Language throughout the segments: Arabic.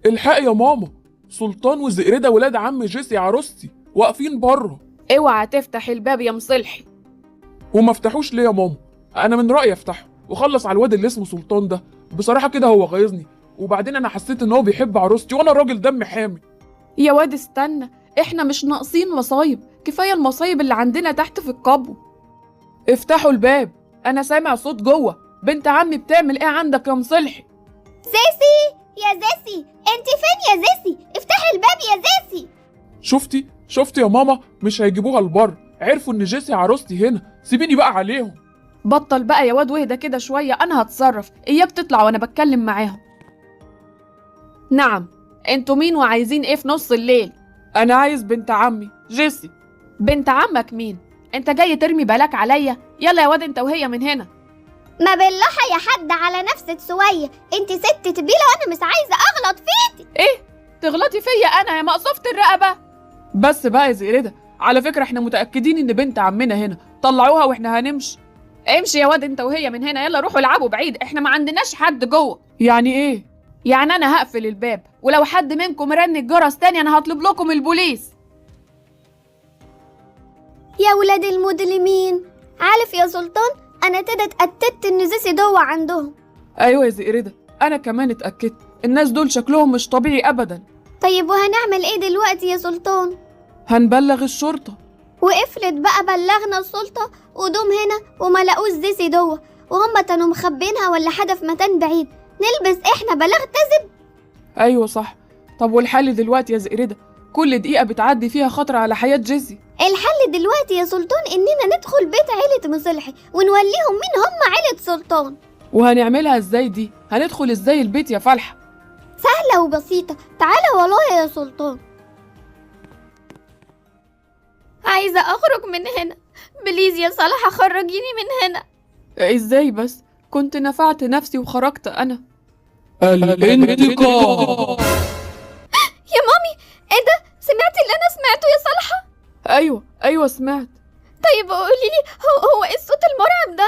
الحق يا ماما، سلطان وزئردة ولاد عم جيسي عروستي واقفين بره. اوعى تفتح الباب يا مصلحي. وما فتحوش ليه يا ماما؟ انا من رأيي افتحه وخلص على الواد اللي اسمه سلطان ده، بصراحة كده هو غيظني، وبعدين انا حسيت ان هو بيحب عروستي وانا الراجل دم حامي. يا واد استنى، احنا مش ناقصين مصايب، كفايه المصايب اللي عندنا تحت في القبو. افتحوا الباب، انا سامع صوت جوه. بنت عمي بتعمل ايه عندك يا مصلحي؟ زيسي يا زيسي، انت فين يا زيسي؟ افتحي الباب يا زيسي. شفتي يا ماما، مش هيجيبوها البر، عرفوا ان جيسي عروستي هنا، سيبيني بقى عليهم. بطل بقى يا واد واهدى كده شويه، انا هتصرف، اياك تطلع وانا بتكلم معاهم. نعم، انتوا مين وعايزين ايه في نص الليل؟ انا عايز بنت عمي جيسي. بنت عمك مين؟ انت جاي ترمي بالك عليا؟ يلا يا واد انت وهي من هنا. ما بالراحة يا حد على نفسك شوية، انت ست تبيلة وانا مش عايزة اغلط فيكي. ايه؟ تغلطي فيا انا يا مقصوفة الرقبة؟ بس بقى يا زئردة، على فكرة احنا متأكدين ان بنت عمنا هنا، طلعوها واحنا هنمشي. امشي يا واد انت وهي من هنا، يلا روحوا العبوا بعيد، احنا ما عندناش حد جوه. يعني ايه؟ يعني انا هقفل الباب، ولو حد منكم رن الجرس تاني انا هطلب لكم البوليس. يا ولاد المجرمين، عارف يا سلطان، انا كده اتأكدت ان زيسي جوه عندهم. ايوه يا زئردة، انا كمان اتأكدت، الناس دول شكلهم مش طبيعي ابدا. طيب وهنعمل ايه دلوقتي يا سلطان؟ هنبلغ الشرطة. وافرض بقى بلغنا السلطة ودوم هنا وما لقوش زيسي جوه، وهم كانوا مخبينها ولا حاجة في مكان بعيد، نلبس احنا بلاغ كذب؟ ايوه صح. طب والحل دلوقتي يا زئردة؟ كل دقيقة بتعدي فيها خطر على حياة جيسي. الحل دلوقتي يا سلطان اننا ندخل بيت عيلة مصلحي ونوليهم مين هم عيلة سلطان. وهنعملها ازاي دي؟ هندخل ازاي البيت يا فلحة؟ سهلة وبسيطة، تعالى والله يا سلطان. عايزة اخرج من هنا، بليز يا صلاح خرجيني من هنا. ازاي بس؟ كنت نفعت نفسي وخرجت انا. الانتقام. يا مامي، ايه ده؟ سمعتي اللي انا سمعته يا صالحة؟ ايوه سمعت. طيب قوليلي، هو ايه الصوت المرعب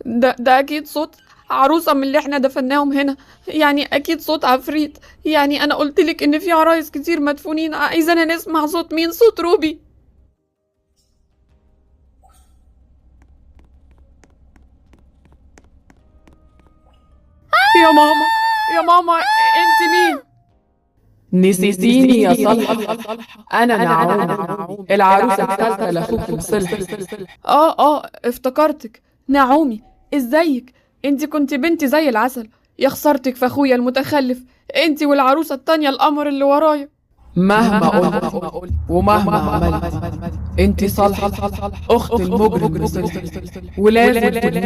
ده؟ ده اكيد صوت عروسة من اللي احنا دفناهم هنا، يعني اكيد صوت عفريت. يعني انا قلتلك ان في عرايس كتير مدفونين، عايزانا نسمع صوت مين؟ صوت روبي. يا ماما انت مين؟ نسيتيني يا صالحة؟ انا نعومي، العروسة الثالثة لاخوك مصلح. افتكرتك. نعومي، ازيك؟ انت كنت بنتي زي العسل، يا خسارتك في اخويا المتخلف، انت والعروسة التانية القمر اللي ورايا. مهما قلت ومهما عملت، انت صالحة اخت المجرم مصلح، ولازم تموتي.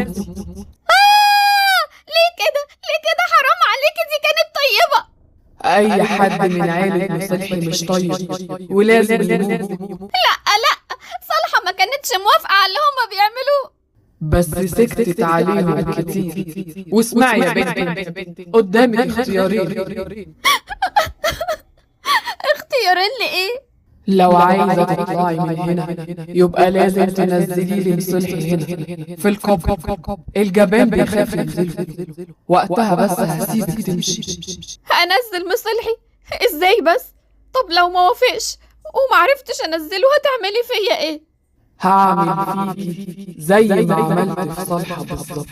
ليه كده حرام عليكي، دي كانت طيبة. اي حد من عيلة مصلحي مش طيب ولازم يموت. لا، صالحة ما كانتش موافقة على اللي هما بيعملوه. بس سكتت عليهم كتير. واسمعي يا بنتي، قدامك اختيارين. اختيارين لإيه؟ لو عايزة تطلعي من هنا يبقى لازم تنزلي لي مصلحي هنا في القبر. الجبان بيخاف ينزله، وقتها بس هسيبك تمشي. هنزل مصلحي؟ ازاي بس؟ طب لو ما وافقش ومعرفتش انزله هتعملي فيا ايه؟ هعمل فيكي زي ما عملت في صالحة بالظبط.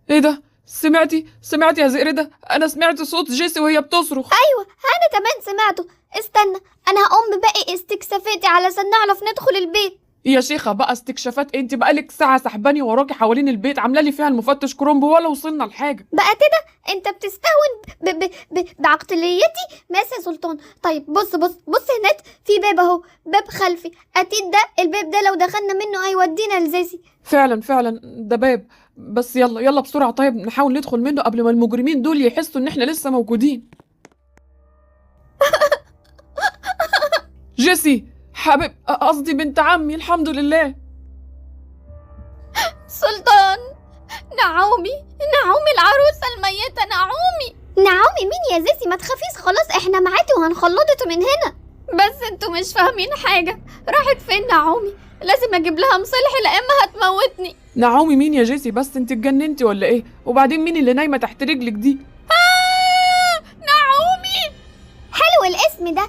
ايه ده؟ سمعتي يا زئردة؟ انا سمعت صوت جيسي وهي بتصرخ. ايوه انا كمان سمعته. استنى، انا هقوم بباقي استكشافاتي علشان نعرف ندخل البيت. يا شيخة بقى استكشافات؟ انت بقالك ساعة سحباني وراكي حوالين البيت، عاملة لي فيها المفتش كرومب ولا وصلنا لحاجة. بقى كده انت بتستهون بعقليتي؟ ماشي يا سلطان. طيب بص هناك في باب اهو، باب خلفي، اكيد ده الباب ده لو دخلنا منه هيودينا لزيسي. فعلا ده باب، بس يلا بسرعة. طيب نحاول ندخل منه قبل ما المجرمين دول يحسوا ان احنا لسه موجودين. جيسي حبيب، قصدي بنت عمي، الحمد لله. سلطان، نعومي العروسة الميتة. نعومي مين يا زيسي؟ ما تخافيش، خلاص احنا معاكي وهنخلصك من هنا. بس انتوا مش فاهمين حاجة. راحت فين نعومي؟ لازم اجيب لها مصلحي لا اما هتموتني. نعومي مين يا جيسي؟ بس انت اتجننتي ولا ايه؟ وبعدين مين اللي نايمه تحت رجلك دي؟ نعومي. حلو الاسم ده.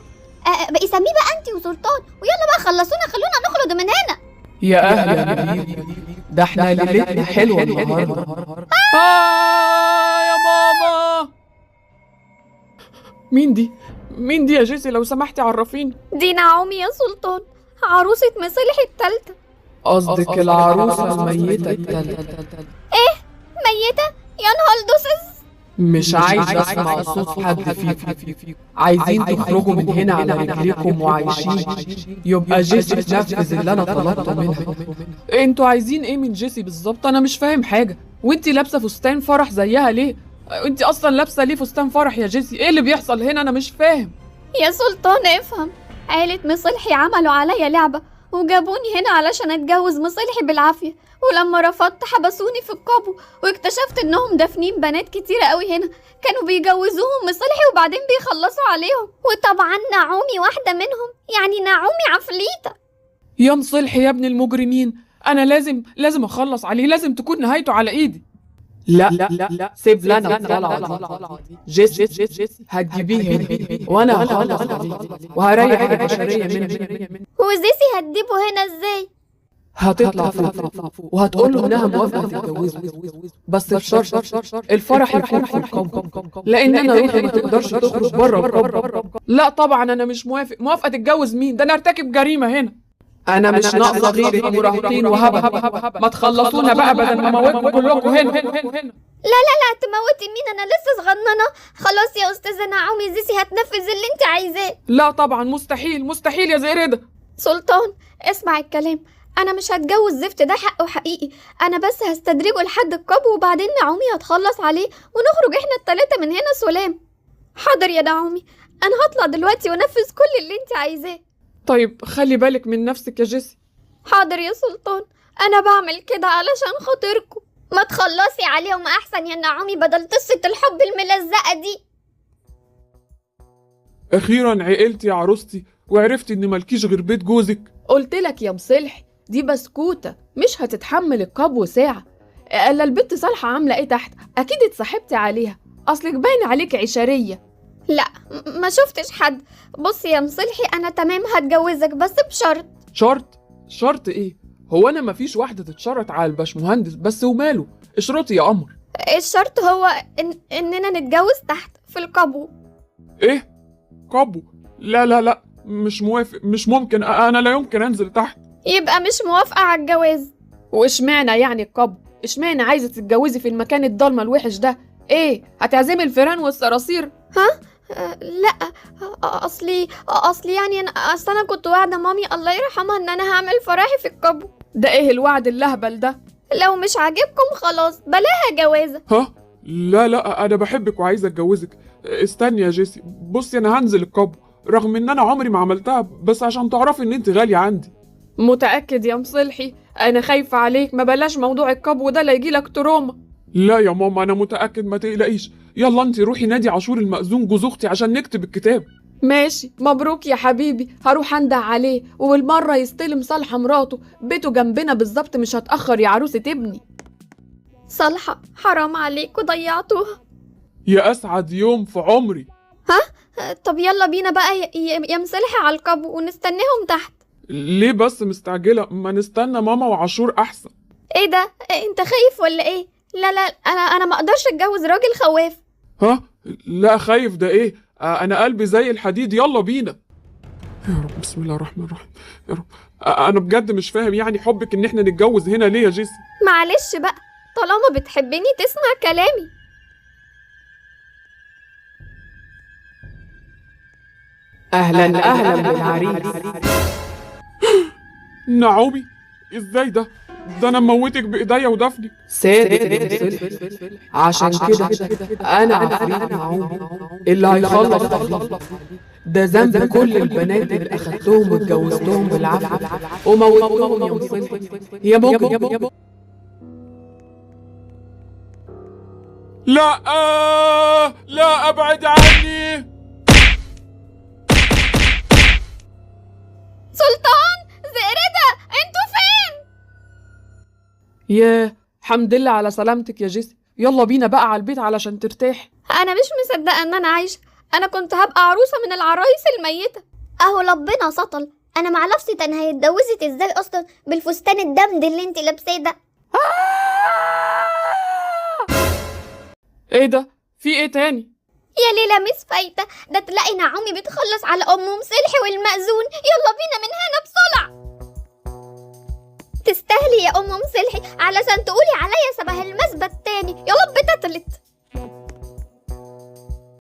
بقي سميه بقى انتي وسلطان، ويلا بقى خلصونا خلونا نخرج من هنا. يا اهل يا حبيبي، ده احنا ليلتنا حلوه النهارده. يا ماما. مين دي يا جيسي؟ لو سمحتي عرفيني. دي نعومي يا سلطان، عروسة مصلحي التالتة. قصدك العروسه الميته التالتة؟ ايه ميتة؟ يا نهار دوسس. مش عايز اسمع صوت حد فيكم. عايزين تخرجوا من هنا على رجليكم وعايشين، يبقى جيسي تنفذ اللي انا طلبته منها. انتوا عايزين ايه من جيسي بالظبط؟ انا مش فاهم حاجه. وانتي لابسه فستان فرح زيها ليه؟ انتي اصلا لابسه ليه فستان فرح يا جيسي؟ ايه اللي بيحصل هنا؟ انا مش فاهم. يا سلطان افهم، عيلة مصلحي عملوا عليا لعبة وجابوني هنا علشان اتجوز مصلحي بالعافية، ولما رفضت حبسوني في القبو، واكتشفت انهم دافنين بنات كتيرة قوي هنا كانوا بيجوزوهم مصلحي وبعدين بيخلصوا عليهم، وطبعا نعومي واحدة منهم، يعني نعومي عفليتة. يا مصلحي يا ابن المجرمين، انا لازم اخلص عليه، لازم تكون نهايته على ايدي. لا سيب لنا الطلعه دي. جيسي هتجيبيه هنا وانا هخلص عليه وهريح البشريه منه. وزيسي هتجيبه هنا ازاي؟ هتطلع فوق وهتقول له انها موافقه تتجوزه، بس بشرط الفرح يكون في القبو، لان انا روحي ما تقدرش تخرج بره القبو. لا طبعا انا مش موافقه تتجوز مين؟ ده انا ارتكب جريمه هنا. انا مش ناقصه غير مراهقين وهبل. ما تخلصونا بقى بدل ما اموتكم كلكم هنا. لا تموتي مين؟ انا لسه صغننه. خلاص يا استاذه نعومي، زيسي هتنفذ اللي انت عايزاه. لا طبعا مستحيل يا زيريدة. سلطان اسمع الكلام، انا مش هتجوز زفت، ده حقه حقيقي. انا بس هستدرجه لحد القبو وبعدين نعومي هتخلص عليه ونخرج احنا التلاتة من هنا سلام. حاضر يا نعومي، انا هطلع دلوقتي وانفذ كل اللي انت عايزاه. طيب خلي بالك من نفسك يا جيسي. حاضر يا سلطان، انا بعمل كده علشان خاطركم. ما تخلصي عليهم احسن يا نعومي بدل قصة الحب الملزقة دي. اخيرا عقلتي يا عروستي وعرفتي ان مالكيش غير بيت جوزك. قلت لك يا مصلحي دي بسكوتة مش هتتحمل القبو ساعة. الا البت صالحة عاملة ايه تحت؟ اكيد اتصاحبتي عليها، اصلك باين عليك عشرية. لا ما شفتش حد. بصي يا مصلحي انا تمام هتجوزك بس بشرط. شرط ايه؟ هو انا مفيش واحدة تتشرط على الباشمهندس بس وماله؟ اشرطي يا قمر. الشرط هو اننا نتجوز تحت في القبو. ايه؟ قبو؟ لا مش موافق، مش ممكن، انا لا يمكن انزل تحت. يبقى مش موافقة على الجواز. واشمعنى يعني القبو؟ اشمعنى عايزة تتجوزي في المكان الضلمة الوحش ده؟ ايه هتعزمي الفيران والصراصير؟ ها؟ لا اصلي يعني انا كنت واعده مامي الله يرحمها ان انا هعمل فرحي في القبو. ده ايه الوعد اللهبل ده؟ لو مش عاجبكم خلاص بلاها جوازه. ها؟ لا انا بحبك وعايزه اتجوزك. استني يا جيسي، بصي انا هنزل القبو رغم ان انا عمري ما عملتها، بس عشان تعرفي ان انت غاليه عندي. متأكد يا مصلحي؟ انا خايفة عليك، ما بلاش موضوع القبو ده لا يجيلك تروما. لا يا ماما انا متأكد، ما تقلقيش. يلا انت روحي نادي عاشور المأذون جوز اختي عشان نكتب الكتاب. ماشي، مبروك يا حبيبي. هروح انده عليه وبالمرة يستلم صالحة مراته، بيته جنبنا بالظبط، مش هتأخر يا عروسة ابني. صالحة حرام عليك وضيعتوها. يا اسعد يوم في عمري. طب يلا بينا بقى يا مصلحي على القبو ونستناهم تحت. ليه بس مستعجلة؟ ما نستنى ماما وعاشور احسن. ايه ده؟ انت خايف ولا ايه؟ لا انا ما اقدرش اتجوز راجل خواف. ها؟ لا خايف ده ايه؟ انا قلبي زي الحديد، يلا بينا. يا رب بسم الله الرحمن الرحيم. يا رب انا بجد مش فاهم يعني حبك ان احنا نتجوز هنا ليه يا جيسي؟ معلش بقى، طالما بتحبني تسمع كلامي. اهلا بالعريس. نعومي ازاي ده انا موتك بايديا ودفنك. صادق يا مصلحي، عشان كده انا عفريت نعومي اللي هيخلص عليك. ده ذنب كل البنات اللي اخدتهم واتجوزتهم بالعافيه وموتتهم يا مصلحي يا مجرم. لا ابعد عني. سلطان زئردة انتوا ياه، حمد لله على سلامتك يا جيسي. يلا بينا بقى على البيت علشان ترتاحي. انا مش مصدقه ان انا عايشه. انا كنت هبقى عروسه من العرايس الميته. اهو ربنا سطل. انا مع نفسي تنهي اتجوزت ازاي اصلا بالفستان الدمد اللي انت لابساه ده؟ ايه ده؟ في ايه تاني؟ يا ليلى مش فايته، ده تلاقي نعومي بتخلص على ام مصلحي والمأذون. يلا بينا من هنا بسرعه. تستاهلي يا ام مصلحي علشان تقولي عليا شبه المثبت تاني. يا رب تطلت.